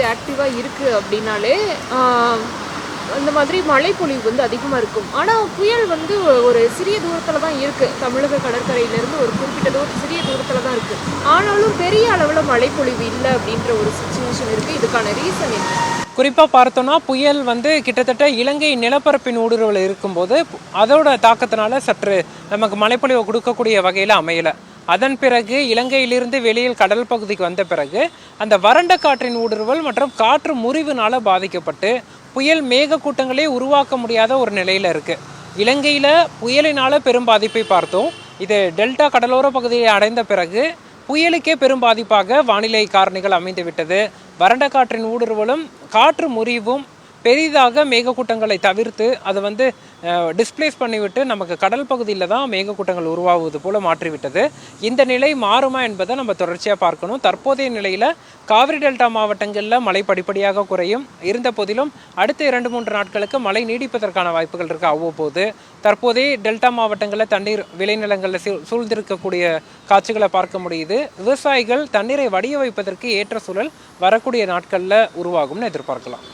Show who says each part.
Speaker 1: வந்து ஆக்டிவாக இருக்குது அப்படின்னாலே அந்த மாதிரி மழைப்பொழிவு வந்து அதிகமாக இருக்கும். ஆனால் புயல் வந்து ஒரு சிறிய தூரத்தில் தான் இருக்குது. தமிழக கடற்கரையிலேருந்து ஒரு குறிப்பிட்ட சிறிய தூரத்தில் தான் இருக்குது. ஆனாலும் பெரிய அளவில் மழைப்பொழிவு இல்லை அப்படின்ற ஒரு சுச்சுவேஷன் இருக்குது. இதுக்கான ரீசன் என்ன?
Speaker 2: குறிப்பாக பார்த்தோன்னா புயல் வந்து கிட்டத்தட்ட இலங்கை நிலப்பரப்பின் ஊடுருவல் இருக்கும்போது அதோட தாக்கத்தினால சற்று நமக்கு மழைப்பொழிவை கொடுக்கக்கூடிய வகையில் அமையலை. அதன் பிறகு இலங்கையிலிருந்து வெளியில் கடல் பகுதிக்கு வந்த பிறகு அந்த வறண்ட காற்றின் ஊடுருவல் மற்றும் காற்று முறிவுனால பாதிக்கப்பட்டு புயல் மேகக்கூட்டங்களே உருவாக்க முடியாத ஒரு நிலையில் இருக்குது. இலங்கையில் புயலினால் பெரும் பாதிப்பை பார்த்தோம். இது டெல்டா கடலோர பகுதியை அடைந்த பிறகு புயலுக்கே பெரும் பாதிப்பாக வானிலை காரணிகள் அமைந்து விட்டது. வறண்ட காற்றின் ஊடுருவலும் காற்று முறிவும் பெரிதாக மேகக்கூட்டங்களை தவிர்த்து அதை வந்து டிஸ்பிளேஸ் பண்ணிவிட்டு நமக்கு கடல் பகுதியில் தான் மேகக்கூட்டங்கள் உருவாகுவது போல மாற்றிவிட்டது. இந்த நிலை மாறுமா என்பதை நம்ம தொடர்ச்சியாக பார்க்கணும். தற்போதைய நிலையில் காவிரி டெல்டா மாவட்டங்களில் மழை படிப்படியாக குறையும். இருந்த போதிலும் அடுத்த 2-3 நாட்களுக்கு மழை நீடிப்பதற்கான வாய்ப்புகள் இருக்குது. அவ்வப்போது தற்போதைய டெல்டா மாவட்டங்களில் தண்ணீர் விளைநிலங்களில் சூழ்ந்திருக்கக்கூடிய காட்சிகளை பார்க்க முடியுது. விவசாயிகள் தண்ணீரை வடிய வைப்பதற்கு ஏற்ற சூழல் வரக்கூடிய நாட்களில் உருவாகும்னு எதிர்பார்க்கலாம்.